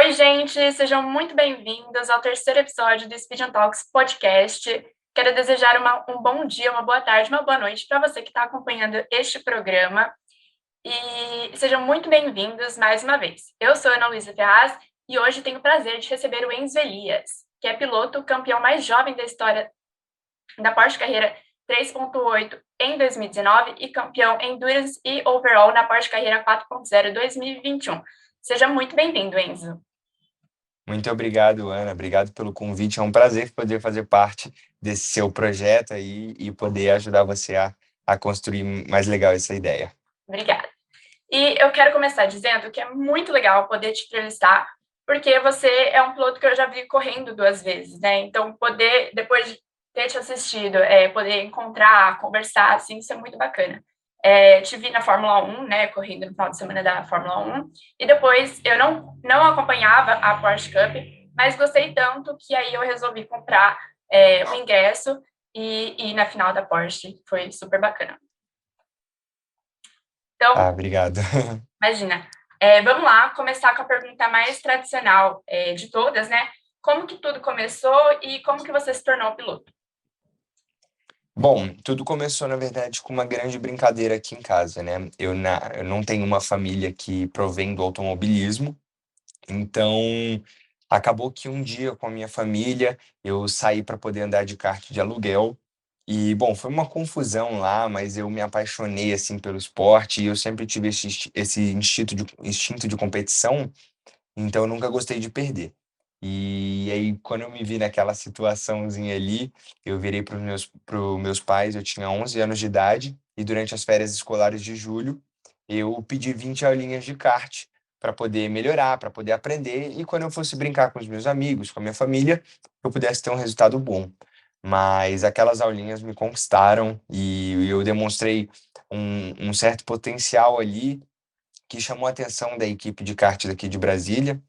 Oi, gente, sejam muito bem-vindos ao terceiro episódio do Speed Talks Podcast. Quero desejar um bom dia, uma boa tarde, uma boa noite para você que está acompanhando este programa. E sejam muito bem-vindos mais uma vez. Eu sou Ana Luísa Ferraz e hoje tenho o prazer de receber o Enzo Elias, que é piloto campeão mais jovem da história da Porsche Carreira 3.8 em 2019 e campeão Endurance e Overall na Porsche Carreira 4.0 2021. Seja muito bem-vindo, Enzo. Muito obrigado, Ana. Obrigado pelo convite. É um prazer poder fazer parte desse seu projeto aí e poder ajudar você a construir mais legal essa ideia. Obrigada. E eu quero começar dizendo que é muito legal poder te entrevistar, porque você é um piloto que eu já vi correndo 2 vezes, né? Então, poder, depois de ter te assistido, poder encontrar, conversar, assim, isso é muito bacana. Te vi na Fórmula 1, né, correndo no final de semana da Fórmula 1, e depois eu não acompanhava a Porsche Cup, mas gostei tanto que aí eu resolvi comprar o ingresso e ir na final da Porsche. Foi super bacana. Então, Obrigado. imagina. Vamos lá, começar com a pergunta mais tradicional de todas, né? Como que tudo começou e como que você se tornou piloto? Bom, tudo começou, na verdade, com uma grande brincadeira aqui em casa, né? Eu não tenho uma família que provém do automobilismo, então acabou que um dia com a minha família eu saí para poder andar de kart de aluguel. E, bom, foi uma confusão lá, mas eu me apaixonei, assim, pelo esporte e eu sempre tive esse instinto de competição, então eu nunca gostei de perder. E aí, quando eu me vi naquela situaçãozinha ali, eu virei para meus pais, eu tinha 11 anos de idade, e durante as férias escolares de julho, eu pedi 20 aulinhas de kart para poder melhorar, para poder aprender, e quando eu fosse brincar com os meus amigos, com a minha família, eu pudesse ter um resultado bom. Mas aquelas aulinhas me conquistaram e eu demonstrei um certo potencial ali que chamou a atenção da equipe de kart daqui de Brasília,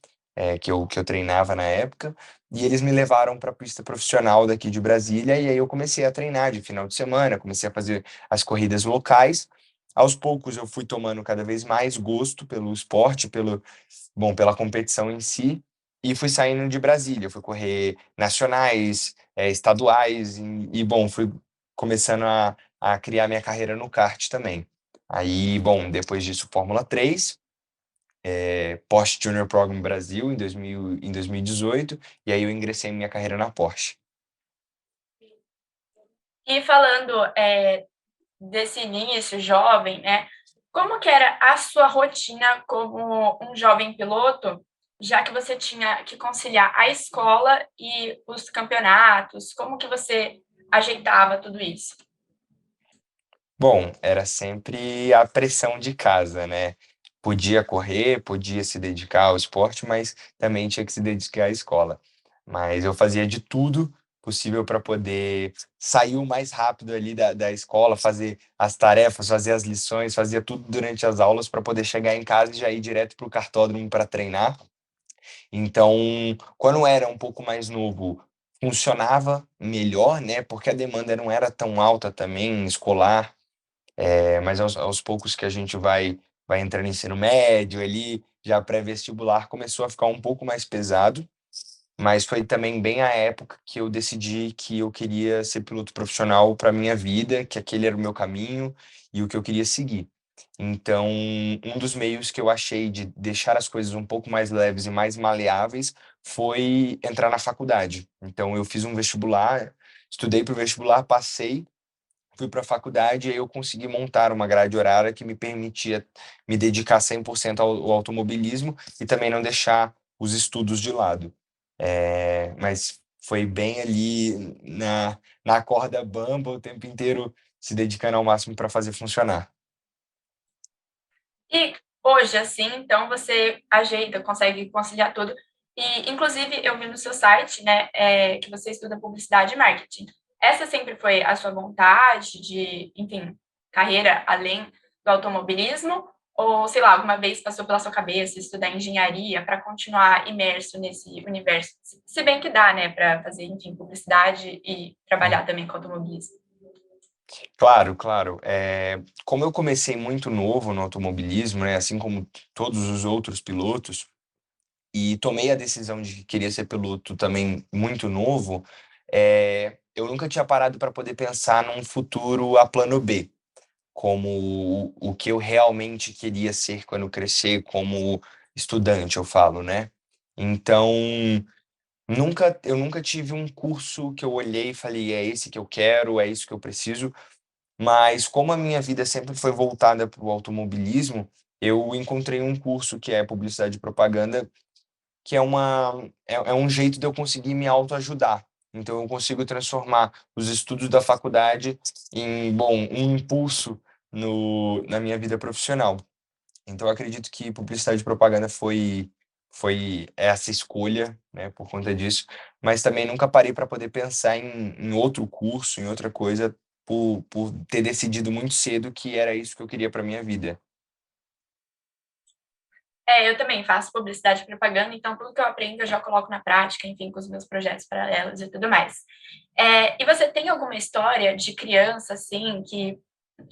que eu treinava na época, e eles me levaram para a pista profissional daqui de Brasília, e aí eu comecei a treinar de final de semana, comecei a fazer as corridas locais. Aos poucos eu fui tomando cada vez mais gosto pelo esporte, pela competição em si, e fui saindo de Brasília, fui correr nacionais, estaduais, bom, fui começando a criar minha carreira no kart também. Aí, bom, depois disso, Fórmula 3, Porsche Junior Program Brasil em 2018, e aí eu ingressei em minha carreira na Porsche. E falando desse início jovem, né? Como que era a sua rotina como um jovem piloto, já que você tinha que conciliar a escola e os campeonatos? Como que você ajeitava tudo isso? Bom, era sempre a pressão de casa, né? Podia correr, podia se dedicar ao esporte, mas também tinha que se dedicar à escola. Mas eu fazia de tudo possível para poder sair o mais rápido ali da escola, fazer as tarefas, fazer as lições, fazia tudo durante as aulas para poder chegar em casa e já ir direto para o kartódromo para treinar. Então, quando eu era um pouco mais novo, funcionava melhor, né? Porque a demanda não era tão alta também, escolar. Mas aos poucos que a gente vai entrando no ensino médio ali, já pré-vestibular, começou a ficar um pouco mais pesado, mas foi também bem a época que eu decidi que eu queria ser piloto profissional para minha vida, que aquele era o meu caminho e o que eu queria seguir. Então, um dos meios que eu achei de deixar as coisas um pouco mais leves e mais maleáveis foi entrar na faculdade. Então, eu fiz um vestibular, estudei para o vestibular, passei, fui para a faculdade e aí eu consegui montar uma grade horária que me permitia me dedicar 100% ao automobilismo e também não deixar os estudos de lado. Mas foi bem ali na corda bamba o tempo inteiro se dedicando ao máximo para fazer funcionar. E hoje, assim, então você ajeita, consegue conciliar tudo. E, inclusive, eu vi no seu site, né, que você estuda publicidade e marketing. Essa sempre foi a sua vontade de, enfim, carreira além do automobilismo? Ou, sei lá, alguma vez passou pela sua cabeça estudar engenharia para continuar imerso nesse universo? Se bem que dá, né, para fazer, enfim, publicidade e trabalhar também com automobilismo. Claro, claro. Como eu comecei muito novo no automobilismo, né, assim como todos os outros pilotos, e tomei a decisão de que queria ser piloto também muito novo, eu nunca tinha parado para poder pensar num futuro a plano B, como o que eu realmente queria ser quando crescer, como estudante, eu falo, né? Então, eu nunca tive um curso que eu olhei e falei, é esse que eu quero, é isso que eu preciso, mas como a minha vida sempre foi voltada para o automobilismo, eu encontrei um curso que é publicidade e propaganda, que é um jeito de eu conseguir me autoajudar. Então eu consigo transformar os estudos da faculdade em, bom, um impulso no na minha vida profissional. Então eu acredito que publicidade e propaganda foi essa escolha, né, por conta disso, mas também nunca parei para poder pensar em outro curso, em outra coisa, por ter decidido muito cedo que era isso que eu queria para minha vida. Eu também faço publicidade e propaganda, então tudo que eu aprendo eu já coloco na prática, enfim, com os meus projetos paralelos e tudo mais. E você tem alguma história de criança, assim, que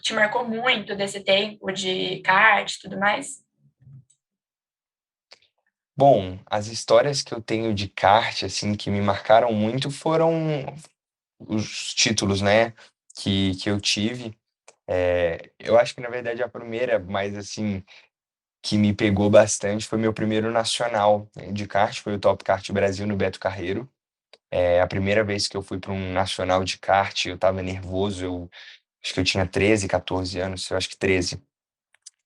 te marcou muito desse tempo de kart e tudo mais? Bom, as histórias que eu tenho de kart, assim, que me marcaram muito foram os títulos, né, que eu tive. Eu acho que na verdade a primeira, mais assim, que me pegou bastante foi meu primeiro nacional, né, de kart, foi o Top Kart Brasil no Beto Carreiro. É a primeira vez que eu fui para um nacional de kart, eu estava nervoso, eu acho que eu tinha 13, 14 anos, eu acho que 13.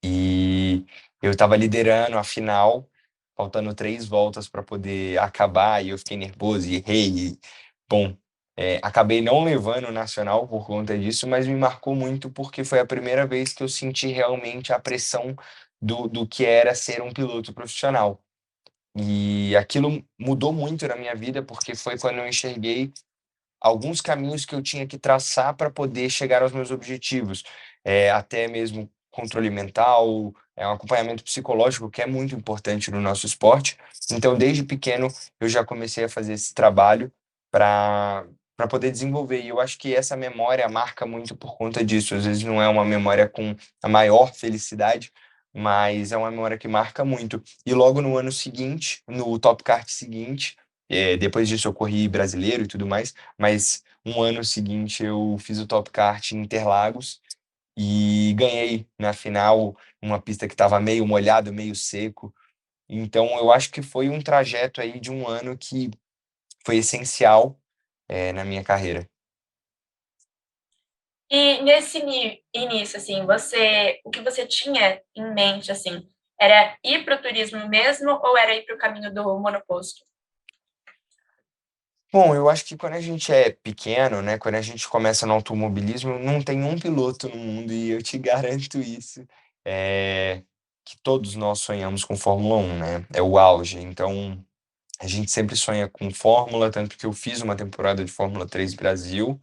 E eu estava liderando a final, faltando 3 voltas para poder acabar, e eu fiquei nervoso e errei. Bom, acabei não levando o nacional por conta disso, mas me marcou muito porque foi a primeira vez que eu senti realmente a pressão do que era ser um piloto profissional. E aquilo mudou muito na minha vida, porque foi quando eu enxerguei alguns caminhos que eu tinha que traçar para poder chegar aos meus objetivos, até mesmo controle mental, um acompanhamento psicológico que é muito importante no nosso esporte. Então, desde pequeno, eu já comecei a fazer esse trabalho para poder desenvolver. E eu acho que essa memória marca muito por conta disso. Às vezes não é uma memória com a maior felicidade, mas é uma memória que marca muito. E logo no ano seguinte, no Top Kart seguinte, depois disso eu corri brasileiro e tudo mais, mas um ano seguinte eu fiz o Top Kart em Interlagos e ganhei na final uma pista que estava meio molhado, meio seco. Então eu acho que foi um trajeto aí de um ano que foi essencial, na minha carreira. E nesse início, assim, o que você tinha em mente, assim, era ir para o turismo mesmo ou era ir para o caminho do monoposto? Bom, eu acho que quando a gente é pequeno, né, quando a gente começa no automobilismo, não tem um piloto no mundo e eu te garanto isso, que todos nós sonhamos com Fórmula 1, né? É o auge. Então, a gente sempre sonha com Fórmula, tanto que eu fiz uma temporada de Fórmula 3 Brasil,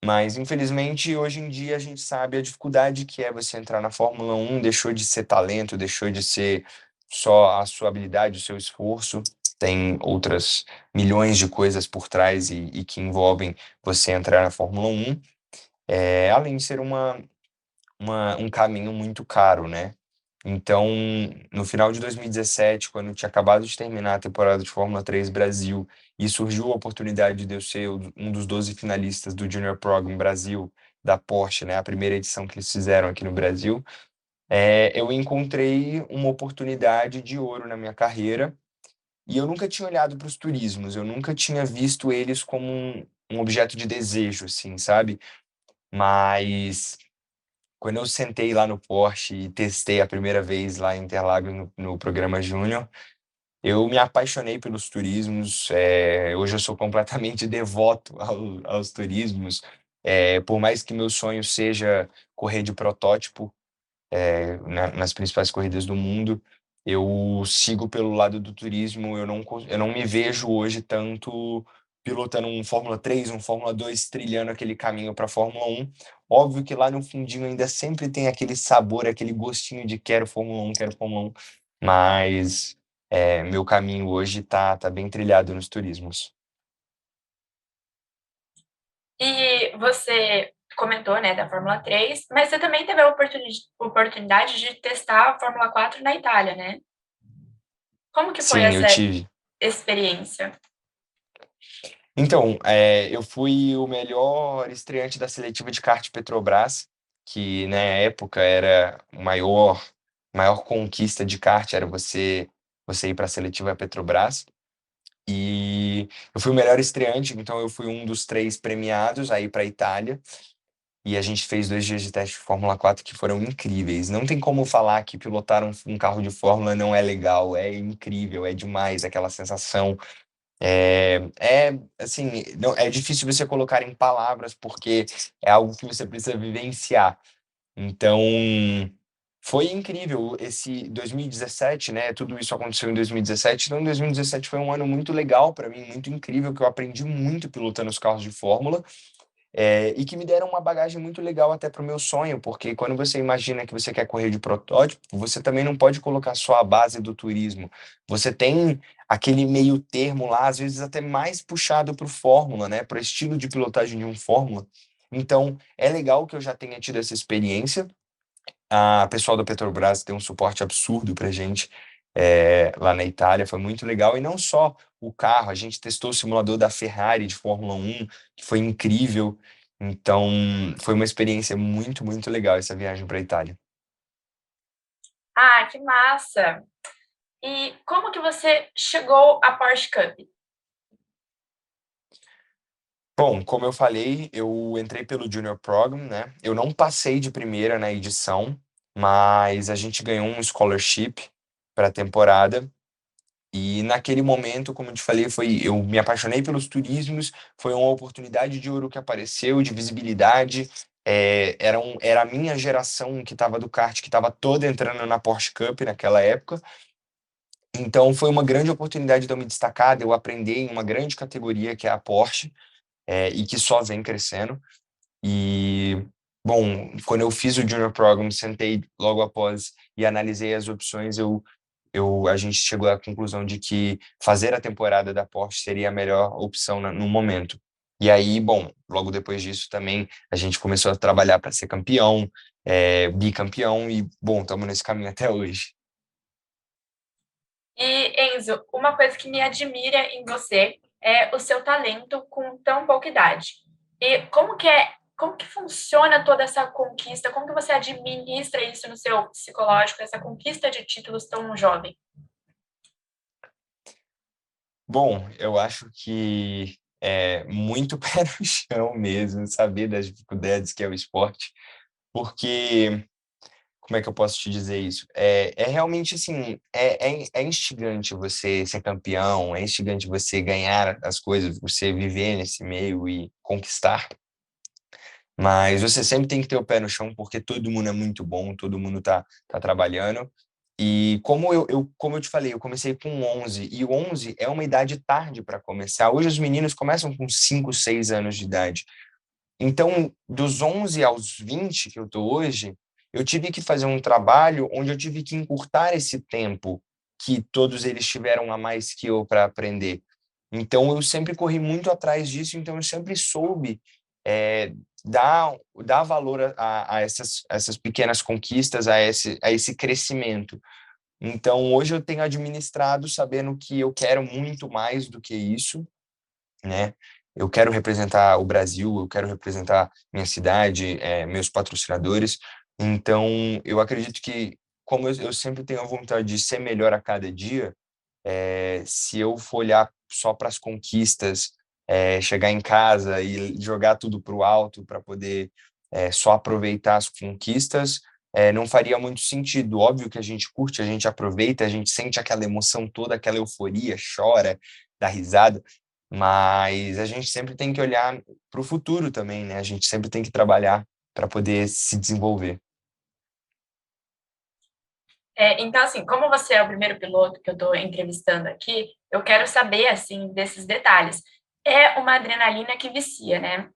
mas infelizmente hoje em dia a gente sabe a dificuldade que é você entrar na Fórmula 1, deixou de ser talento, deixou de ser só a sua habilidade, o seu esforço, tem outras milhões de coisas por trás e que envolvem você entrar na Fórmula 1, além de ser um caminho muito caro, né? Então, no final de 2017, quando eu tinha acabado de terminar a temporada de Fórmula 3 Brasil e surgiu a oportunidade de eu ser um dos 12 finalistas do Junior Program Brasil da Porsche, né, a primeira edição que eles fizeram aqui no Brasil, eu encontrei uma oportunidade de ouro na minha carreira e eu nunca tinha olhado para os turismos, eu nunca tinha visto eles como um objeto de desejo, assim, sabe? Mas quando eu sentei lá no Porsche e testei a primeira vez lá em Interlagos no programa Júnior, eu me apaixonei pelos turismos. Hoje eu sou completamente devoto aos turismos. Por mais que meu sonho seja correr de protótipo, nas principais corridas do mundo. Eu sigo pelo lado do turismo, eu não me vejo hoje tanto pilotando um Fórmula 3, um Fórmula 2, trilhando aquele caminho para a Fórmula 1. Óbvio que lá no fundinho ainda sempre tem aquele sabor, aquele gostinho de quero Fórmula 1, quero Fórmula 1, mas meu caminho hoje tá bem trilhado nos turismos. E você comentou, né, da Fórmula 3, mas você também teve a oportunidade de testar a Fórmula 4 na Itália, né? Como que foi Sim, eu essa tive. experiência? Então, eu fui o melhor estreante da seletiva de kart Petrobras, que na época era o maior conquista de kart, era você ir para a seletiva Petrobras. E eu fui o melhor estreante, então eu fui um dos 3 premiados a ir para a Itália. E a gente fez 2 dias de teste de Fórmula 4 que foram incríveis. Não tem como falar que pilotar um carro de Fórmula não é legal, é incrível, é demais aquela sensação. Assim, não, é difícil você colocar em palavras porque é algo que você precisa vivenciar. Então, foi incrível esse 2017, né? Tudo isso aconteceu em 2017. Então, 2017 foi um ano muito legal para mim, muito incrível, que eu aprendi muito pilotando os carros de Fórmula. E que me deram uma bagagem muito legal até para o meu sonho, porque quando você imagina que você quer correr de protótipo, você também não pode colocar só a base do turismo. Você tem aquele meio termo lá, às vezes até mais puxado para o Fórmula, né? Para o estilo de pilotagem de um Fórmula. Então, é legal que eu já tenha tido essa experiência. A pessoal da Petrobras deu um suporte absurdo para gente lá na Itália, foi muito legal. E não só o carro, a gente testou o simulador da Ferrari de Fórmula 1, que foi incrível. Então, foi uma experiência muito, muito legal essa viagem para a Itália. Ah, que massa! E como que você chegou à Porsche Cup? Bom, como eu falei, eu entrei pelo Junior Program, né? Eu não passei de primeira na edição, mas a gente ganhou um scholarship para a temporada. E naquele momento, como eu te falei, eu me apaixonei pelos turismos, foi uma oportunidade de ouro que apareceu, de visibilidade. Era a minha geração que estava do kart, que estava toda entrando na Porsche Cup naquela época. Então foi uma grande oportunidade de eu me destacar, de eu aprender em uma grande categoria que é a Porsche, e que só vem crescendo. E, bom, quando eu fiz o Junior Program, sentei logo após e analisei as opções, a gente chegou à conclusão de que fazer a temporada da Porsche seria a melhor opção no momento. E aí, bom, logo depois disso também a gente começou a trabalhar para ser campeão, bicampeão e, bom, estamos nesse caminho até hoje. E, Enzo, uma coisa que me admira em você é o seu talento com tão pouca idade. E como que funciona toda essa conquista? Como que você administra isso no seu psicológico, essa conquista de títulos tão jovem? Bom, eu acho que é muito pé no chão mesmo, saber das dificuldades que é o esporte, porque como é que eu posso te dizer isso? É realmente assim, é instigante você ser campeão, é instigante você ganhar as coisas, você viver nesse meio e conquistar, mas você sempre tem que ter o pé no chão, porque todo mundo é muito bom, todo mundo tá trabalhando. E como eu te falei, eu comecei com 11, e o 11 é uma idade tarde para começar. Hoje os meninos começam com 5, 6 anos de idade. Então, dos 11 aos 20 que eu tô hoje, eu tive que fazer um trabalho onde eu tive que encurtar esse tempo que todos eles tiveram a mais que eu para aprender. Então, eu sempre corri muito atrás disso, então eu sempre soube eh, dar valor a essas pequenas conquistas, a esse crescimento. Então, hoje eu tenho administrado sabendo que eu quero muito mais do que isso, né? Eu quero representar o Brasil, eu quero representar minha cidade, meus patrocinadores. Então, eu acredito que, como eu sempre tenho a vontade de ser melhor a cada dia, se eu for olhar só para as conquistas, chegar em casa e jogar tudo para o alto para poder só aproveitar as conquistas, não faria muito sentido. Óbvio que a gente curte, a gente aproveita, a gente sente aquela emoção toda, aquela euforia, chora, dá risada, mas a gente sempre tem que olhar para o futuro também, né? A gente sempre tem que trabalhar para poder se desenvolver. Então, assim, como você é o primeiro piloto que eu estou entrevistando aqui, eu quero saber, assim, desses detalhes. É uma adrenalina que vicia, né?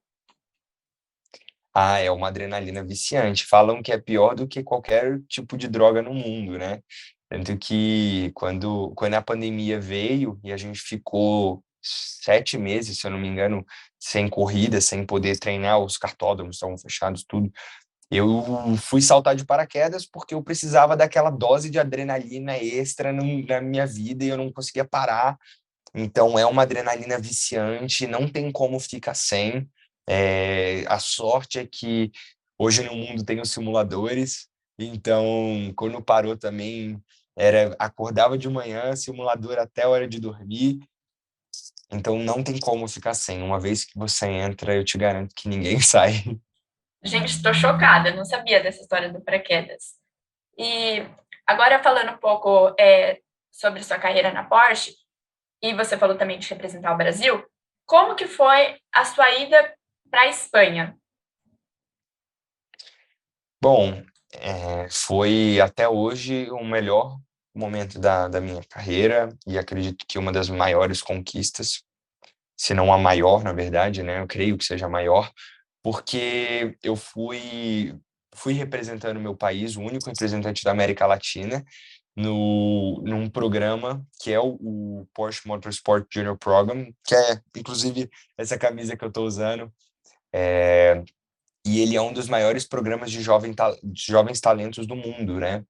Ah, é uma adrenalina viciante. Falam que é pior do que qualquer tipo de droga no mundo, né? Tanto que quando a pandemia veio e a gente ficou 7 meses, se eu não me engano, sem corrida, sem poder treinar, os cartódromos estavam fechados, tudo. Eu fui saltar de paraquedas porque eu precisava daquela dose de adrenalina extra na minha vida e eu não conseguia parar. Então, é uma adrenalina viciante, não tem como ficar sem. A sorte é que hoje no mundo tem os simuladores, então, quando parou também, acordava de manhã, simulador até a hora de dormir, então não tem como ficar sem. Uma vez que você entra, eu te garanto que ninguém sai. Gente, estou chocada, não sabia dessa história do paraquedas. E agora falando um pouco sobre sua carreira na Porsche, e você falou também de representar o Brasil, como que foi a sua ida para a Espanha? Bom, foi até hoje o melhor momento da minha carreira e acredito que uma das maiores conquistas, se não a maior, na verdade, né? Eu creio que seja a maior, porque eu fui representando meu país, o único representante da América Latina, num programa que é o Porsche Motorsport Junior Program, que é, inclusive, essa camisa que eu estou usando. E ele é um dos maiores programas de jovens talentos do mundo, né?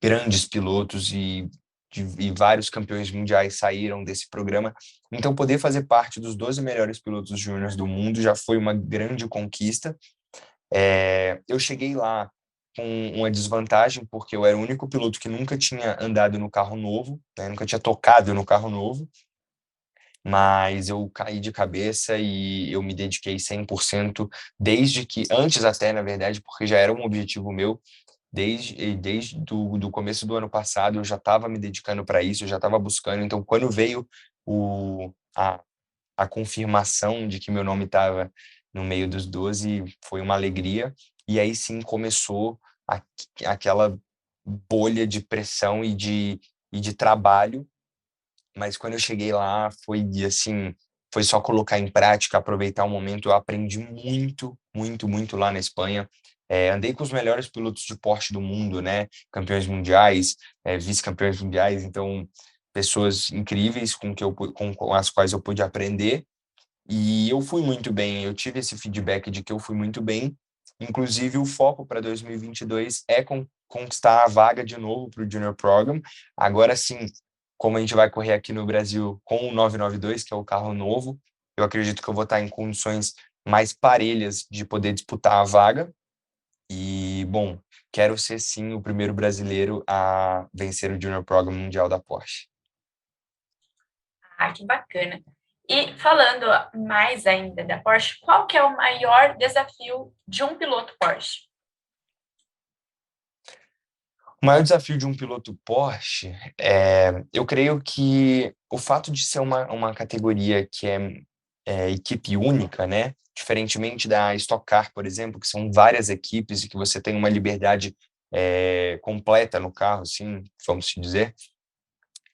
Grandes pilotos e vários campeões mundiais saíram desse programa. Então, poder fazer parte dos 12 melhores pilotos júniores do mundo já foi uma grande conquista. Eu cheguei lá com uma desvantagem, porque eu era o único piloto que nunca tinha andado no carro novo, né? Nunca tinha tocado no carro novo, mas eu caí de cabeça e eu me dediquei 100% desde que, antes até, na verdade, porque já era um objetivo meu, desde do começo do ano passado, eu já estava me dedicando para isso, eu já estava buscando. Então, quando veio o, a, a confirmação de que meu nome estava no meio dos 12, foi uma alegria. E aí sim começou aquela bolha de pressão e de trabalho, mas quando eu cheguei lá foi assim, foi só colocar em prática, aproveitar o momento. Eu aprendi muito, muito, muito lá na Espanha. Andei com os melhores pilotos de Porsche do mundo, né? Campeões mundiais, vice-campeões mundiais, então pessoas incríveis com as quais eu pude aprender. E eu fui muito bem, eu tive esse feedback de que eu fui muito bem. Inclusive, o foco para 2022 é conquistar a vaga de novo para o Junior Program. Agora sim, como a gente vai correr aqui no Brasil com o 992, que é o carro novo, eu acredito que eu vou estar em condições mais parelhas de poder disputar a vaga. E, bom, quero ser sim o primeiro brasileiro a vencer o Junior Program Mundial da Porsche. Ah, que bacana. E falando mais ainda da Porsche, qual que é o maior desafio de um piloto Porsche? O maior desafio de um piloto Porsche eu creio que o fato de ser uma categoria que é equipe única, né? Diferentemente da Stock Car, por exemplo, que são várias equipes e que você tem uma liberdade completa no carro, assim, vamos se dizer.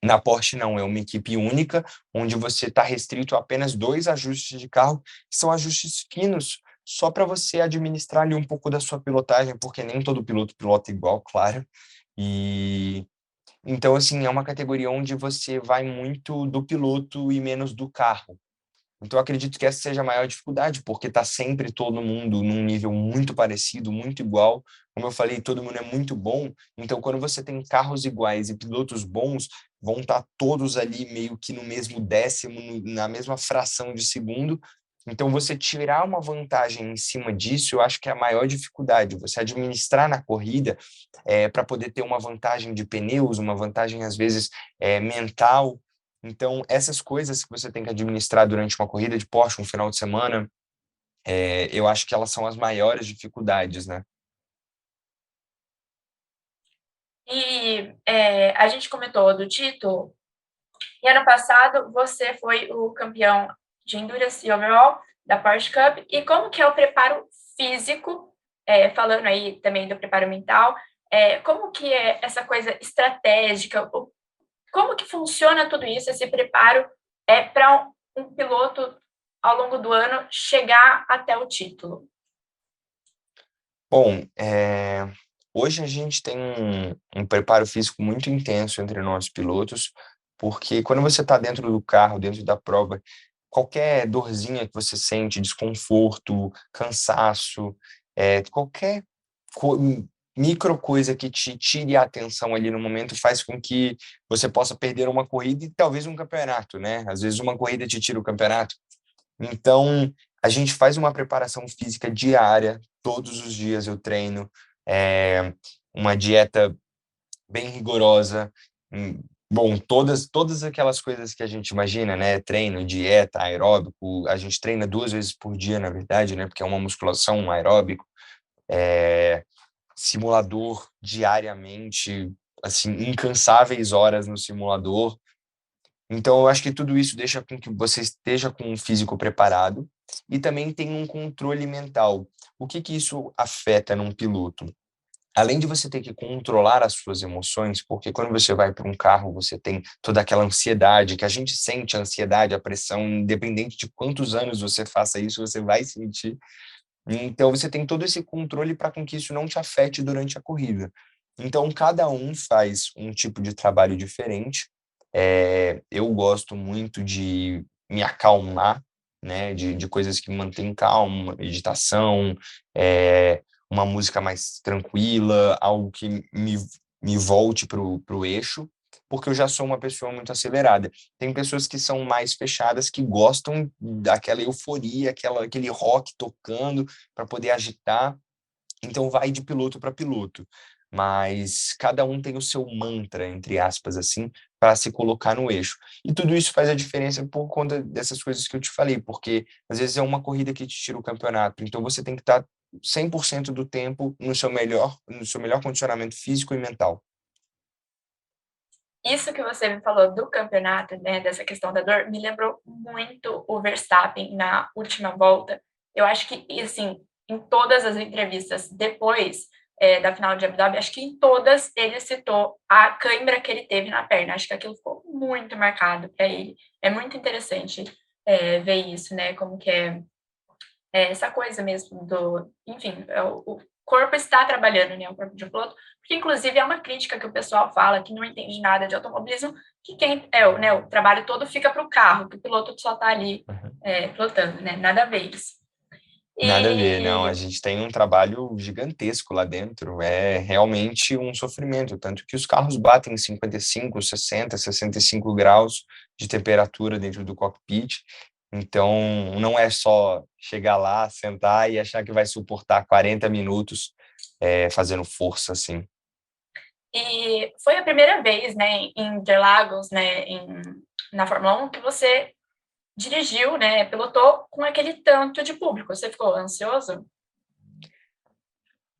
Na Porsche não, é uma equipe única, onde você está restrito a apenas dois ajustes de carro, que são ajustes finos, só para você administrar ali um pouco da sua pilotagem, porque nem todo piloto pilota igual, claro. E então, assim, é uma categoria onde você vai muito do piloto e menos do carro. Então, eu acredito que essa seja a maior dificuldade, porque está sempre todo mundo num nível muito parecido, muito igual. Como eu falei, todo mundo é muito bom. Então, quando você tem carros iguais e pilotos bons, vão estar todos ali meio que no mesmo décimo, na mesma fração de segundo. Então, você tirar uma vantagem em cima disso, eu acho que é a maior dificuldade. Você administrar na corrida para poder ter uma vantagem de pneus, uma vantagem, às vezes, mental. Então, essas coisas que você tem que administrar durante uma corrida de Porsche, um final de semana, eu acho que elas são as maiores dificuldades, né? E a gente comentou do título, e ano passado você foi o campeão de Endurance Overall da Porsche Cup, e como que é o preparo físico, falando aí também do preparo mental, como que é essa coisa estratégica, como que funciona tudo isso, esse preparo para um piloto ao longo do ano chegar até o título? Bom, hoje a gente tem um preparo físico muito intenso entre nós pilotos, porque quando você está dentro do carro, dentro da prova, qualquer dorzinha que você sente, desconforto, cansaço, qualquer co- micro coisa que te tire a atenção ali no momento faz com que você possa perder uma corrida e talvez um campeonato, né? Às vezes uma corrida te tira o campeonato. Então, a gente faz uma preparação física diária, todos os dias eu treino, uma dieta bem rigorosa. Bom, todas aquelas coisas que a gente imagina, né? Treino, dieta, aeróbico, a gente treina 2 vezes por dia, na verdade, né? Porque é uma musculação, um aeróbico, simulador diariamente, assim, incansáveis horas no simulador. Então, eu acho que tudo isso deixa com que você esteja com um físico preparado e também tem um controle mental. O que que isso afeta num piloto? Além de você ter que controlar as suas emoções, porque quando você vai para um carro, você tem toda aquela ansiedade, que a gente sente a ansiedade, a pressão, independente de quantos anos você faça isso, você vai sentir. Então, você tem todo esse controle para com que isso não te afete durante a corrida. Então, cada um faz um tipo de trabalho diferente. Eu gosto muito de me acalmar, né? De coisas que me mantêm calmo, meditação, uma música mais tranquila, algo que me volte para o eixo, porque eu já sou uma pessoa muito acelerada. Tem pessoas que são mais fechadas, que gostam daquela euforia, aquele rock tocando para poder agitar. Então vai de piloto para piloto. Mas cada um tem o seu mantra, entre aspas, assim, para se colocar no eixo. E tudo isso faz a diferença por conta dessas coisas que eu te falei, porque às vezes é uma corrida que te tira o campeonato. Então você tem que estar 100% do tempo no seu melhor condicionamento físico e mental. Isso que você me falou do campeonato, né, dessa questão da dor, me lembrou muito o Verstappen na última volta. Eu acho que, assim, em todas as entrevistas depois da final de Abu Dhabi, acho que em todas ele citou a cãibra que ele teve na perna. Acho que aquilo ficou muito marcado para ele. É muito interessante ver isso, né, como que essa coisa mesmo do, enfim, o corpo está trabalhando, né, o corpo de um piloto, porque inclusive é uma crítica que o pessoal fala que não entende nada de automobilismo, que quem né, o trabalho todo fica para o carro, que o piloto só está ali Uhum. pilotando, né, nada a ver isso. Nada a ver, não. A E gente tem um trabalho gigantesco lá dentro. É realmente um sofrimento. Tanto que os carros batem 55, 60, 65 graus de temperatura dentro do cockpit. Então, não é só chegar lá, sentar e achar que vai suportar 40 minutos fazendo força, assim. E foi a primeira vez, né, em Interlagos, né, na Fórmula 1, que você dirigiu, né, pilotou com aquele tanto de público. Você ficou ansioso?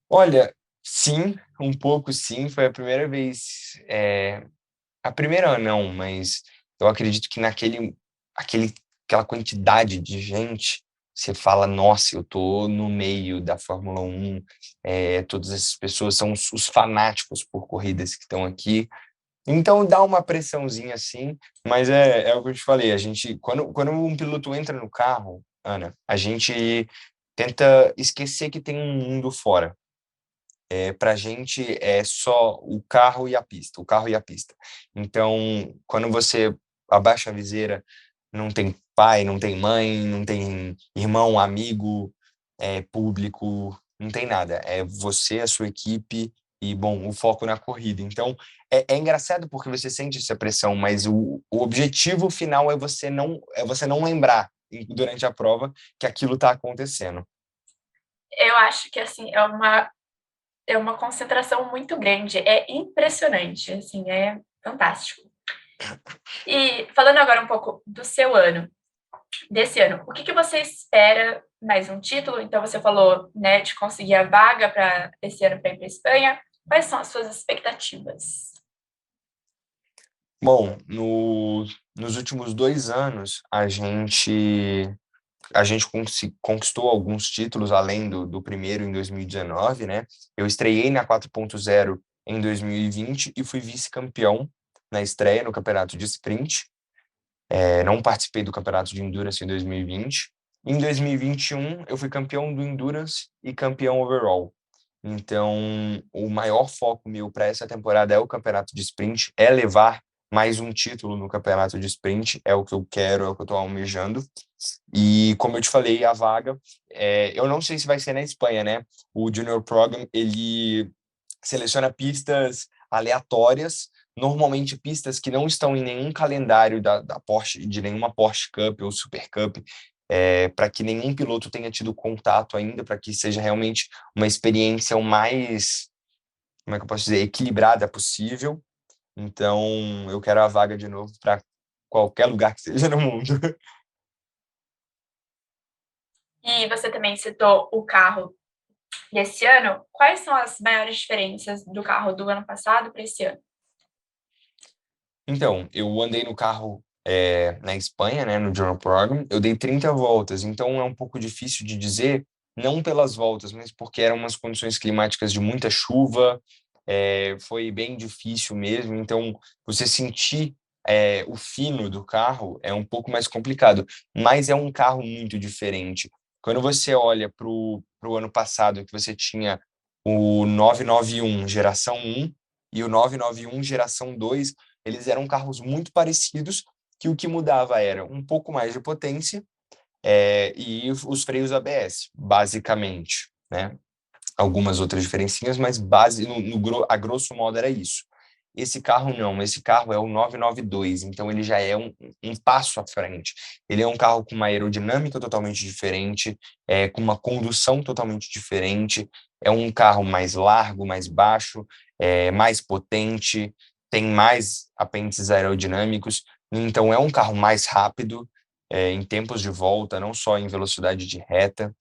Olha, sim, um pouco sim. Foi a primeira vez. A primeira não, mas eu acredito que aquela quantidade de gente, você fala, nossa, eu tô no meio da Fórmula 1, todas essas pessoas são os fanáticos por corridas que estão aqui. Então dá uma pressãozinha assim, mas é o que eu te falei, a gente, quando um piloto entra no carro, Ana, a gente tenta esquecer que tem um mundo fora. Para a gente é só o carro e a pista, o carro e a pista. Então, quando você abaixa a viseira, não tem pai, não tem mãe, não tem irmão, amigo, público, não tem nada. É você, a sua equipe e, bom, o foco na corrida. Então, é engraçado porque você sente essa pressão, mas o objetivo final é você não lembrar durante a prova que aquilo está acontecendo. Eu acho que, assim, é uma concentração muito grande, é impressionante, assim, é fantástico. E falando agora um pouco do seu ano, desse ano, o que que você espera? Mais um título? Então você falou, né, de conseguir a vaga para esse ano para ir para Espanha. Quais são as suas expectativas? Bom, nos últimos 2 anos, a gente conquistou alguns títulos além do primeiro em 2019, né? Eu estreiei na 4.0 em 2020 e fui vice-campeão na estreia no campeonato de sprint. Não participei do campeonato de endurance em 2020. Em 2021, eu fui campeão do endurance e campeão overall. Então, o maior foco meu para essa temporada é o campeonato de sprint, é levar mais um título no campeonato de sprint, é o que eu quero, é o que eu estou almejando. E como eu te falei, a vaga, eu não sei se vai ser na Espanha, né? O Junior Program, ele seleciona pistas aleatórias, normalmente pistas que não estão em nenhum calendário da Porsche, de nenhuma Porsche Cup ou Super Cup, para que nenhum piloto tenha tido contato ainda, para que seja realmente uma experiência o mais, como é que eu posso dizer, equilibrada possível. Então, eu quero a vaga de novo para qualquer lugar que seja no mundo. E você também citou o carro desse ano. Quais são as maiores diferenças do carro do ano passado para esse ano? Então, eu andei no carro na Espanha, né, no Journal Program, eu dei 30 voltas, então é um pouco difícil de dizer, não pelas voltas, mas porque eram umas condições climáticas de muita chuva, foi bem difícil mesmo, então você sentir o fino do carro é um pouco mais complicado, mas é um carro muito diferente. Quando você olha para o ano passado, que você tinha o 991 geração 1 e o 991 geração 2, eles eram carros muito parecidos, que o que mudava era um pouco mais de potência e os freios ABS, basicamente, né? Algumas outras diferencinhas, mas a grosso modo era isso. Esse carro não, esse carro é o 992, então ele já é um passo à frente. Ele é um carro com uma aerodinâmica totalmente diferente, com uma condução totalmente diferente, é um carro mais largo, mais baixo, mais potente, tem mais apêndices aerodinâmicos, então é um carro mais rápido, em tempos de volta, não só em velocidade de reta.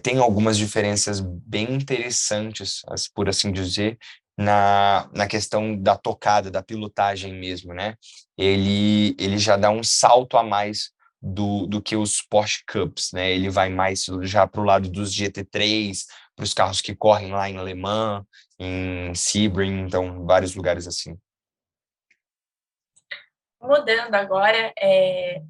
Tem algumas diferenças bem interessantes, por assim dizer, na questão da tocada, da pilotagem mesmo, né? Ele já dá um salto a mais do que os Porsche Cups, né? Ele vai mais já para o lado dos GT3, para os carros que correm lá em Le Mans, em Sebring, então vários lugares assim. Mudando agora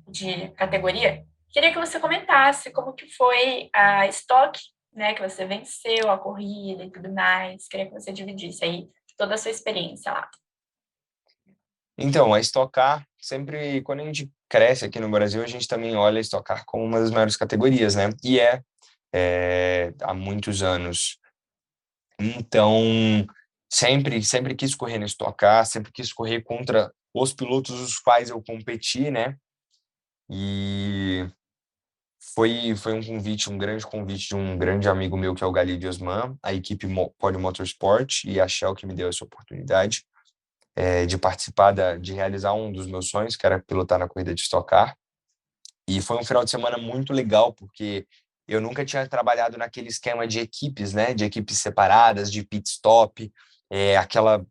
de categoria, queria que você comentasse como que foi a Stock, né, que você venceu, a corrida e tudo mais. Queria que você dividisse aí toda a sua experiência lá. Então, a Stock Car, sempre, quando a gente cresce aqui no Brasil, a gente também olha a Stock Car como uma das maiores categorias, né? E há muitos anos. Então, sempre quis correr no Stock Car, sempre quis correr contra os pilotos os quais eu competi, né? E foi um convite, um grande convite de um grande amigo meu, que é o Galídio Osman, a equipe Poli Motorsport e a Shell que me deu essa oportunidade de participar, de realizar um dos meus sonhos, que era pilotar na corrida de Stock Car. E foi um final de semana muito legal, porque eu nunca tinha trabalhado naquele esquema de equipes, né? De equipes separadas, de pit stop,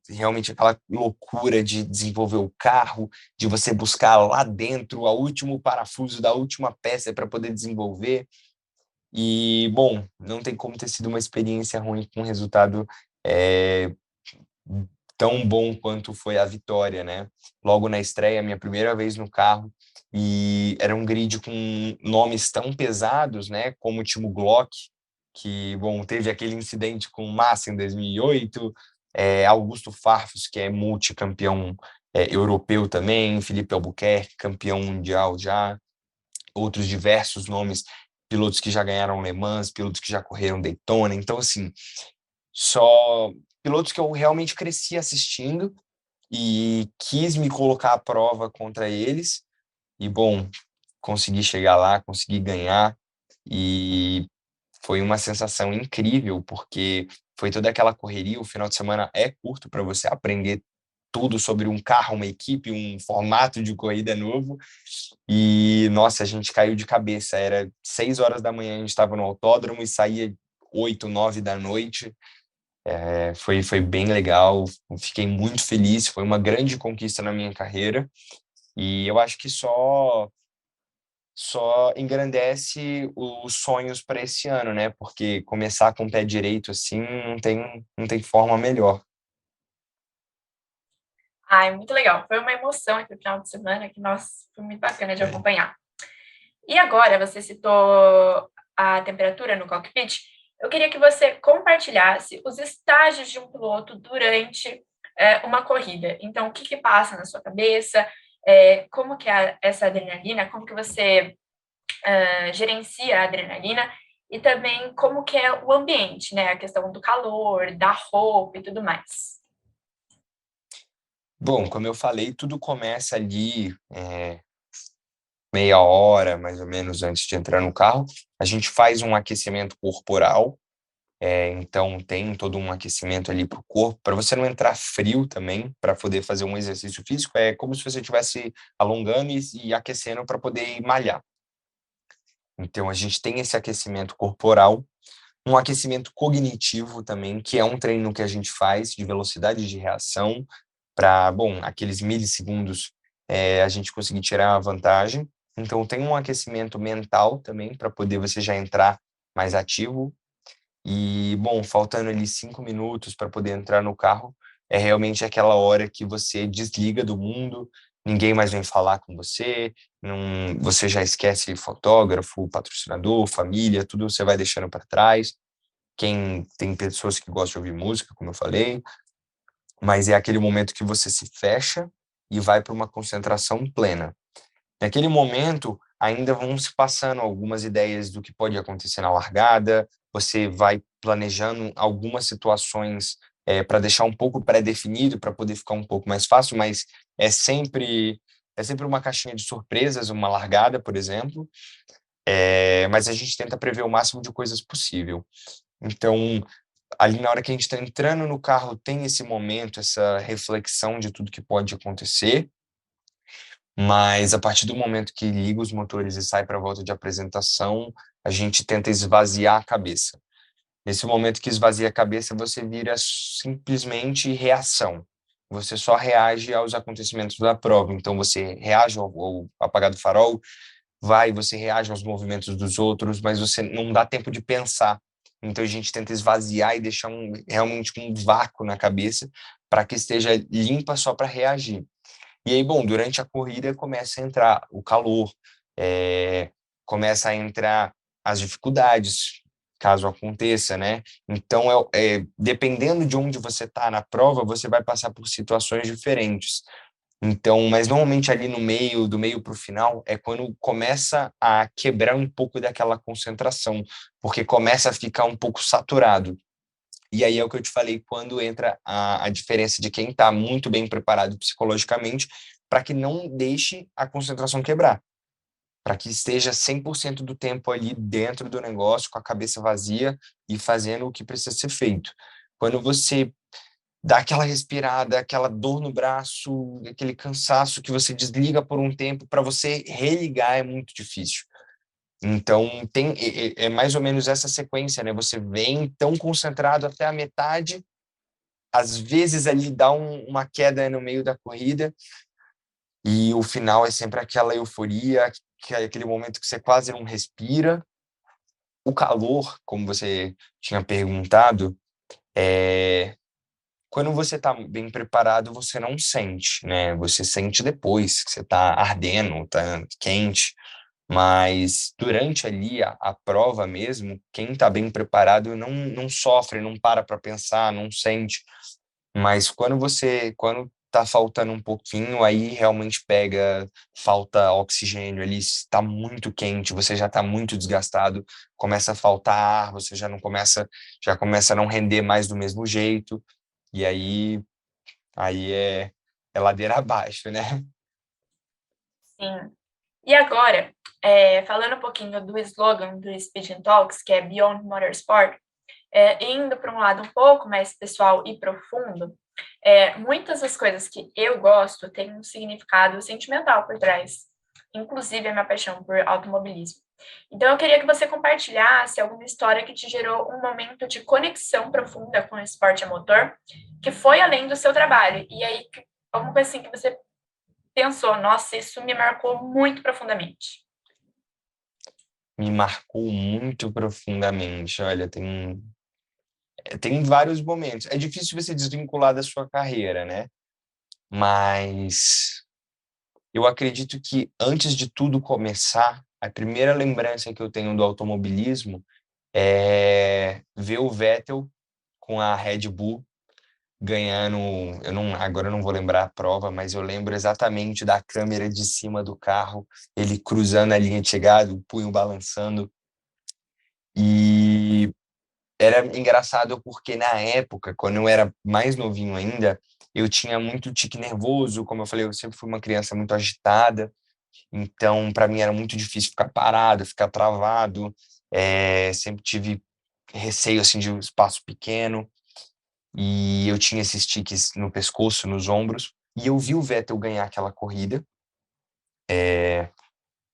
realmente aquela loucura de desenvolver o carro, de você buscar lá dentro o último parafuso da última peça para poder desenvolver. E, bom, não tem como ter sido uma experiência ruim com resultado é, tão bom quanto foi a vitória, né? Logo na estreia, minha primeira vez no carro, e era um grid com nomes tão pesados, né? Como o Timo Glock, que, bom, teve aquele incidente com o Massa em 2008, Augusto Farfus, que é multicampeão europeu também, Felipe Albuquerque, campeão mundial já, outros diversos nomes, pilotos que já ganharam Le Mans, pilotos que já correram Daytona. Então, assim, só pilotos que eu realmente cresci assistindo e quis me colocar à prova contra eles. E, bom, consegui chegar lá, consegui ganhar. E foi uma sensação incrível, porque foi toda aquela correria. O final de semana é curto para você aprender tudo sobre um carro, uma equipe, um formato de corrida novo. E, nossa, a gente caiu de cabeça. Era 6 horas da manhã, a gente estava no autódromo e saía 8, 9 da noite. Foi bem legal, fiquei muito feliz, foi uma grande conquista na minha carreira e eu acho que só engrandece os sonhos para esse ano, né? Porque começar com o pé direito assim não tem forma melhor. Ai, muito legal. Foi uma emoção esse final de semana que, nossa, foi muito bacana de É. acompanhar. E agora, você citou a temperatura no cockpit. Eu queria que você compartilhasse os estágios de um piloto durante uma corrida. Então, o que que passa na sua cabeça? Como que é essa adrenalina? Como que você gerencia a adrenalina? E também como que é o ambiente, né? A questão do calor, da roupa e tudo mais. Bom, como eu falei, tudo começa ali, meia hora, mais ou menos, antes de entrar no carro. A gente faz um aquecimento corporal, então tem todo um aquecimento ali para o corpo, para você não entrar frio também, para poder fazer um exercício físico. É como se você estivesse alongando e aquecendo para poder malhar. Então, a gente tem esse aquecimento corporal, um aquecimento cognitivo também, que é um treino que a gente faz de velocidade de reação, para, bom, aqueles milissegundos, a gente conseguir tirar a vantagem. Então, tem um aquecimento mental também, para poder você já entrar mais ativo. E, bom, faltando ali 5 minutos para poder entrar no carro, é realmente aquela hora que você desliga do mundo, ninguém mais vem falar com você, não, você já esquece fotógrafo, patrocinador, família, tudo você vai deixando para trás. Quem tem pessoas que gostam de ouvir música, como eu falei, mas é aquele momento que você se fecha e vai para uma concentração plena. Naquele momento, ainda vão se passando algumas ideias do que pode acontecer na largada, você vai planejando algumas situações para deixar um pouco pré-definido, para poder ficar um pouco mais fácil, mas é sempre uma caixinha de surpresas, uma largada, por exemplo, mas a gente tenta prever o máximo de coisas possível. Então, ali na hora que a gente está entrando no carro, tem esse momento, essa reflexão de tudo que pode acontecer, mas a partir do momento que liga os motores e sai para a volta de apresentação, a gente tenta esvaziar a cabeça. Nesse momento que esvazia a cabeça, você vira simplesmente reação. Você só reage aos acontecimentos da prova. Então, você reage ao apagar do farol, você reage aos movimentos dos outros, mas você não dá tempo de pensar. Então, a gente tenta esvaziar e deixar realmente um vácuo na cabeça para que esteja limpa só para reagir. E aí, bom, durante a corrida começa a entrar o calor, começa a entrar as dificuldades, caso aconteça, né? Então, dependendo de onde você está na prova, você vai passar por situações diferentes. Então, mas normalmente ali no meio, do meio para o final, é quando começa a quebrar um pouco daquela concentração, porque começa a ficar um pouco saturado. E aí é o que eu te falei, quando entra a diferença de quem está muito bem preparado psicologicamente, para que não deixe a concentração quebrar, para que esteja 100% do tempo ali dentro do negócio, com a cabeça vazia e fazendo o que precisa ser feito. Quando você dá aquela respirada, aquela dor no braço, aquele cansaço que você desliga por um tempo, para você religar é muito difícil. Então, é mais ou menos essa sequência, né? Você vem tão concentrado até a metade, às vezes ali dá uma queda no meio da corrida, e o final é sempre aquela euforia, que é aquele momento que você quase não respira. O calor, como você tinha perguntado, quando você está bem preparado, você não sente, né? Você sente depois que você está ardendo, está quente. Mas durante ali a prova mesmo, quem está bem preparado não sofre, não para pensar, não sente. Mas quando tá faltando um pouquinho, aí realmente pega, falta oxigênio ali, está muito quente, você já está muito desgastado, começa a faltar ar, você já começa a não render mais do mesmo jeito, e aí é ladeira abaixo, né? Sim. E agora, falando um pouquinho do slogan do Speed and Talks, que é Beyond Motorsport, indo para um lado um pouco mais pessoal e profundo, muitas das coisas que eu gosto têm um significado sentimental por trás, inclusive a minha paixão por automobilismo. Então, eu queria que você compartilhasse alguma história que te gerou um momento de conexão profunda com o esporte a motor, que foi além do seu trabalho. E aí, alguma coisa assim que você pensou, nossa, isso me marcou muito profundamente. Me marcou muito profundamente. Olha, tem vários momentos. É difícil você desvincular da sua carreira, né? Mas eu acredito que antes de tudo começar, a primeira lembrança que eu tenho do automobilismo é ver o Vettel com a Red Bull ganhando, agora eu não vou lembrar a prova, mas eu lembro exatamente da câmera de cima do carro, ele cruzando a linha de chegada, o punho balançando. E era engraçado porque na época, quando eu era mais novinho ainda, eu tinha muito tique nervoso, como eu falei, eu sempre fui uma criança muito agitada, então para mim era muito difícil ficar parado, ficar travado, sempre tive receio assim de um espaço pequeno e eu tinha esses tiques no pescoço, nos ombros, e eu vi o Vettel ganhar aquela corrida,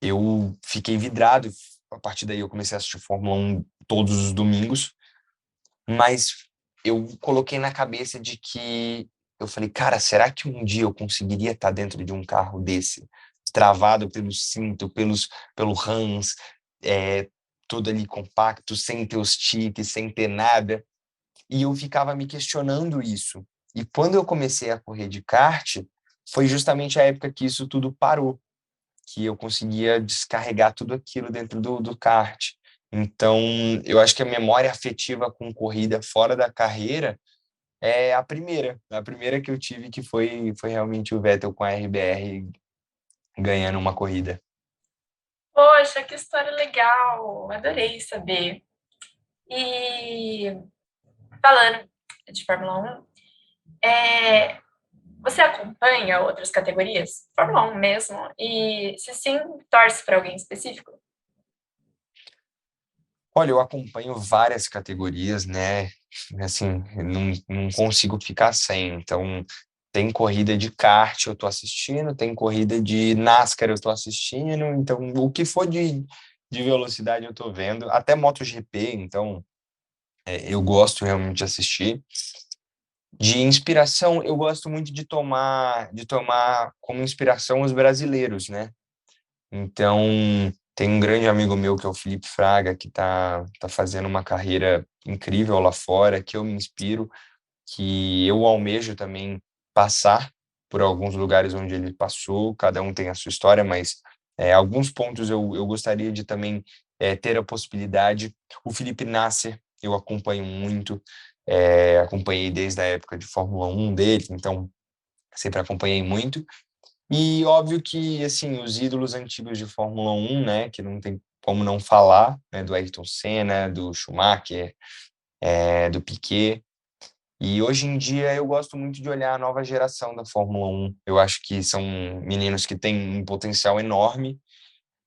eu fiquei vidrado, a partir daí eu comecei a assistir Fórmula 1 todos os domingos, mas eu coloquei na cabeça de que eu falei, cara, será que um dia eu conseguiria estar dentro de um carro desse, travado pelo cinto, pelo Hans, é, todo ali compacto, sem ter os tiques, sem ter nada? E eu ficava me questionando isso. E quando eu comecei a correr de kart, foi justamente a época que isso tudo parou, que eu conseguia descarregar tudo aquilo dentro do kart. Então, eu acho que a memória afetiva com corrida fora da carreira é a primeira que eu tive, que foi realmente o Vettel com a RBR ganhando uma corrida. Poxa, que história legal! Adorei saber. E falando de Fórmula 1, é, você acompanha outras categorias? Fórmula 1 mesmo? E se sim, torce para alguém específico? Olha, eu acompanho várias categorias, né? Assim, eu não consigo ficar sem. Então, tem corrida de kart eu tô assistindo, tem corrida de NASCAR eu tô assistindo. Então, o que for de velocidade eu tô vendo. Até MotoGP, então, eu gosto realmente de assistir. De inspiração, eu gosto muito de tomar como inspiração os brasileiros, né? Então, tem um grande amigo meu que é o Felipe Fraga, que tá fazendo uma carreira incrível lá fora, que eu me inspiro, que eu almejo também passar por alguns lugares onde ele passou, cada um tem a sua história, mas alguns pontos eu gostaria de também ter a possibilidade. O Felipe Nasser, eu acompanho muito, acompanhei desde a época de Fórmula 1 dele, então sempre acompanhei muito. E óbvio que, assim, os ídolos antigos de Fórmula 1, né, que não tem como não falar, né, do Ayrton Senna, do Schumacher, do Piquet. E hoje em dia eu gosto muito de olhar a nova geração da Fórmula 1. Eu acho que são meninos que têm um potencial enorme.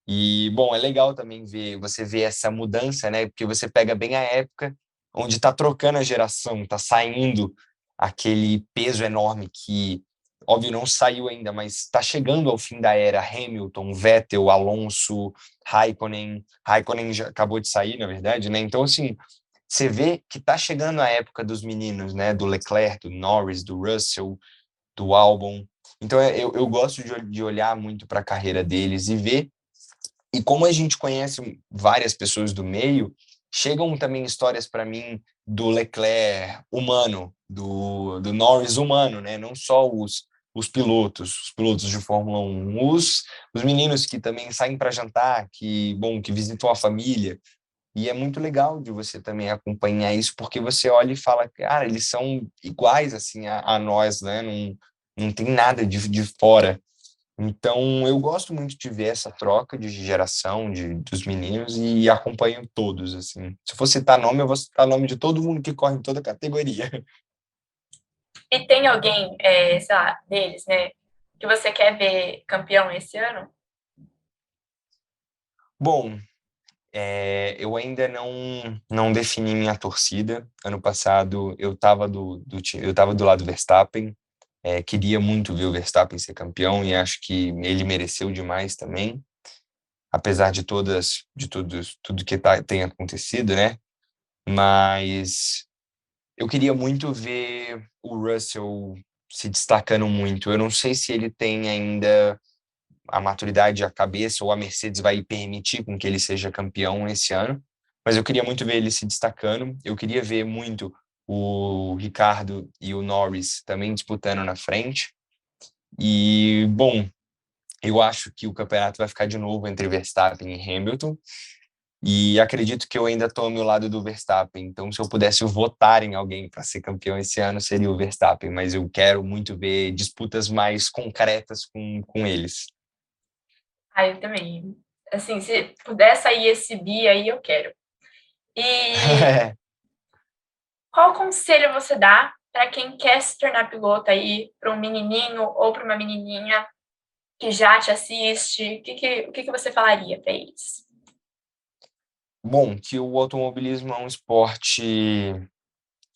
E, bom, é legal também você ver essa mudança, né? Porque você pega bem a época onde está trocando a geração, está saindo aquele peso enorme que, óbvio, não saiu ainda, mas está chegando ao fim da era Hamilton, Vettel, Alonso, Raikkonen. Raikkonen já acabou de sair, na verdade, né? Então, assim, você vê que está chegando a época dos meninos, né? Do Leclerc, do Norris, do Russell, do Albon. Então, eu gosto de olhar muito para a carreira deles e ver e como a gente conhece várias pessoas do meio, chegam também histórias para mim do Leclerc humano, do Norris humano, né? Não só os pilotos de Fórmula 1, os meninos que também saem para jantar, que visitam a família. E é muito legal de você também acompanhar isso, porque você olha e fala, cara, eles são iguais assim a nós, né? Não tem nada de fora. Então, eu gosto muito de ver essa troca de geração dos meninos e acompanho todos, assim. Se eu for citar nome, eu vou citar nome de todo mundo que corre em toda categoria. E tem alguém, sei lá, deles, né, que você quer ver campeão esse ano? Bom, eu ainda não defini minha torcida. Ano passado eu estava eu tava do lado do Verstappen, queria muito ver o Verstappen ser campeão e acho que ele mereceu demais também, apesar tudo que tem acontecido, né? Mas eu queria muito ver o Russell se destacando muito. Eu não sei se ele tem ainda a maturidade, a cabeça, ou a Mercedes vai permitir com que ele seja campeão esse ano, mas eu queria muito ver ele se destacando. Eu queria ver muito o Ricardo e o Norris também disputando na frente. E, bom, eu acho que o campeonato vai ficar de novo entre Verstappen e Hamilton. E acredito que eu ainda estou ao meu lado do Verstappen. Então, se eu pudesse votar em alguém para ser campeão esse ano, seria o Verstappen. Mas eu quero muito ver disputas mais concretas com eles. Ah, eu também. Assim, se puder sair esse bi aí, eu quero. E qual conselho você dá para quem quer se tornar piloto aí, para um menininho ou para uma menininha que já te assiste? O que você falaria para eles? Bom, que o automobilismo é um esporte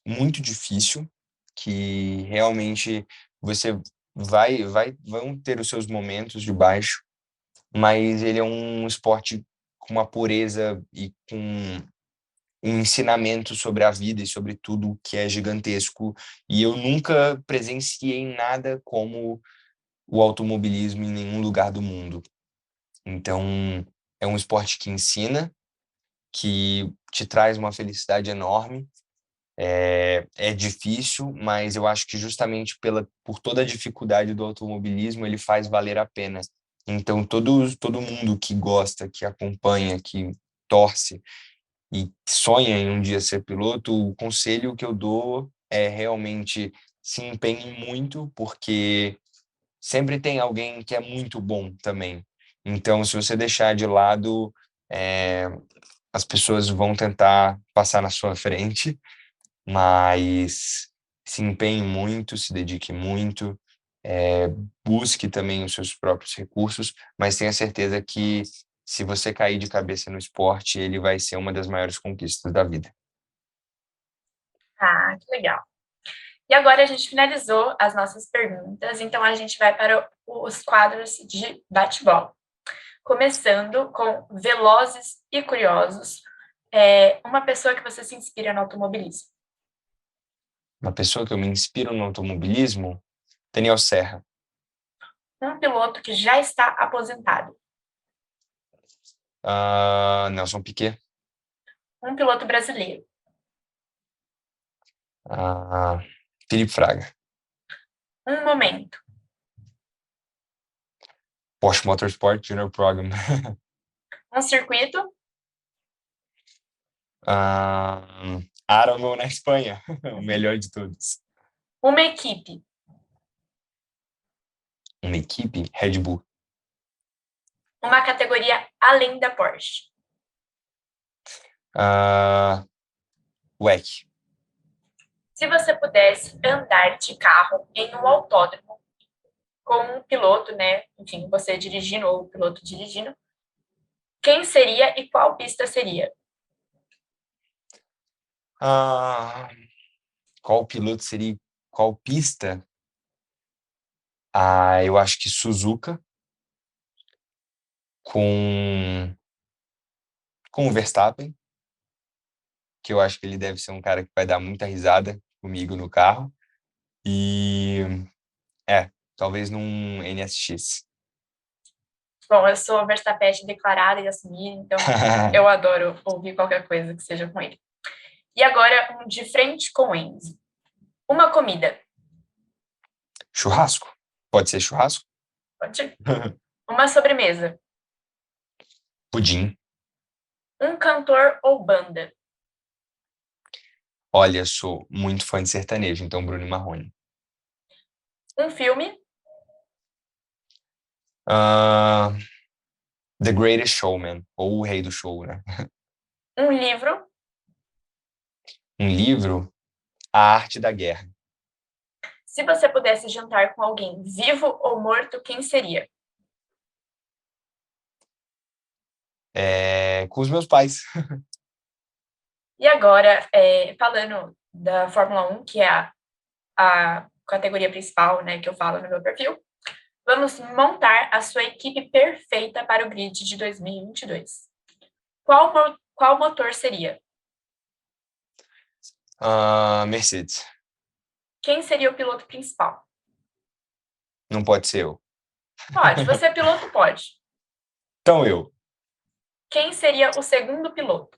muito difícil, que realmente você vão ter os seus momentos de baixo, mas ele é um esporte com uma pureza e com um ensinamento sobre a vida e sobre tudo que é gigantesco. E eu nunca presenciei nada como o automobilismo em nenhum lugar do mundo. Então, é um esporte que ensina, que te traz uma felicidade enorme. É difícil, mas eu acho que justamente por toda a dificuldade do automobilismo, ele faz valer a pena. Então, todo mundo que gosta, que acompanha, que torce e sonha em um dia ser piloto, o conselho que eu dou é realmente se empenhe muito, porque sempre tem alguém que é muito bom também. Então, se você deixar de lado, é, as pessoas vão tentar passar na sua frente, mas se empenhe muito, se dedique muito, é, busque também os seus próprios recursos, mas tenha certeza que se você cair de cabeça no esporte, ele vai ser uma das maiores conquistas da vida. Ah, que legal. E agora a gente finalizou as nossas perguntas, então a gente vai para os quadros de bate-bola. Começando com Velozes e Curiosos, uma pessoa que você se inspira no automobilismo. Uma pessoa que eu me inspiro no automobilismo, Daniel Serra. Um piloto que já está aposentado. Nelson Piquet. Um piloto brasileiro. Felipe Fraga. Um momento. Porsche Motorsport Junior Program. Um circuito. Aragão na Espanha, o melhor de todos. Uma equipe. Uma equipe, Red Bull. Uma categoria além da Porsche. WEC. Se você pudesse andar de carro em um autódromo com um piloto, né? Enfim, você dirigindo ou o piloto dirigindo, quem seria e qual pista seria? Qual piloto seria? Qual pista? Eu acho que Suzuka com o Verstappen, que eu acho que ele deve ser um cara que vai dar muita risada comigo no carro. E talvez num NSX. Bom, eu sou Verstappen declarada e assumida, então eu adoro ouvir qualquer coisa que seja com ele. E agora, um de frente com o Enzo. Uma comida. Churrasco. Pode ser churrasco? Pode ser. Uma sobremesa. Pudim. Um cantor ou banda. Olha, eu sou muito fã de sertanejo, então Bruno e Marrone. Um filme. Ah, The Greatest Showman, ou O Rei do Show, né? Um livro. Um livro, A Arte da Guerra. Se você pudesse jantar com alguém vivo ou morto, quem seria? Com os meus pais. E agora, falando da Fórmula 1, que é a categoria principal, né, que eu falo no meu perfil, vamos montar a sua equipe perfeita para o grid de 2022. Qual motor seria? Mercedes. Quem seria o piloto principal? Não pode ser eu. Pode, você é piloto, pode. Então eu. Quem seria o segundo piloto?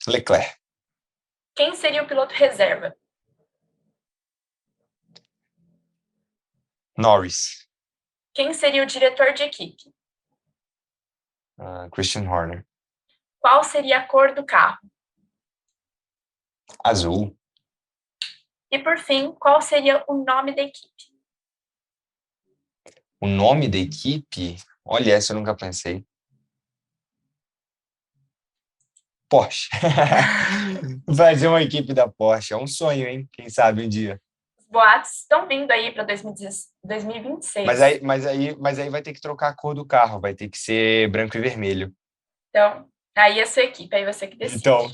Leclerc. Quem seria o piloto reserva? Norris. Quem seria o diretor de equipe? Christian Horner. Qual seria a cor do carro? Azul. E, por fim, qual seria o nome da equipe? O nome da equipe? Olha, essa eu nunca pensei. Porsche. Fazer uma equipe da Porsche. É um sonho, hein? Quem sabe um dia. Os boatos estão vindo aí para 2026. Mas aí vai ter que trocar a cor do carro. Vai ter que ser branco e vermelho. Então, aí é a sua equipe, aí você que decide. Então,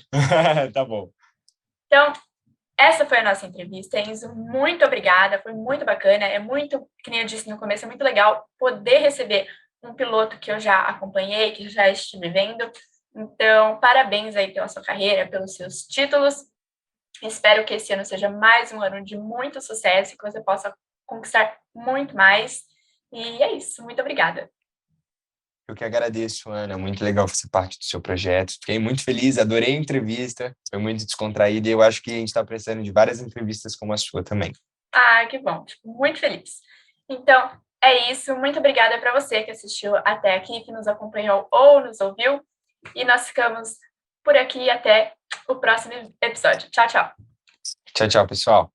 tá bom. Então, essa foi a nossa entrevista, Enzo. Muito obrigada, foi muito bacana. É muito, que nem eu disse no começo, é muito legal poder receber um piloto que eu já acompanhei, que já estive vendo. Então, parabéns aí pela sua carreira, pelos seus títulos. Espero que esse ano seja mais um ano de muito sucesso e que você possa conquistar muito mais. E é isso, muito obrigada. Eu que agradeço, Ana. Muito legal fazer parte do seu projeto. Fiquei muito feliz, adorei a entrevista. Foi muito descontraída e eu acho que a gente está precisando de várias entrevistas como a sua também. Ah, que bom, fico muito feliz. Então, é isso. Muito obrigada para você que assistiu até aqui, que nos acompanhou ou nos ouviu. E nós ficamos por aqui até o próximo episódio. Tchau, tchau. Tchau, tchau, pessoal.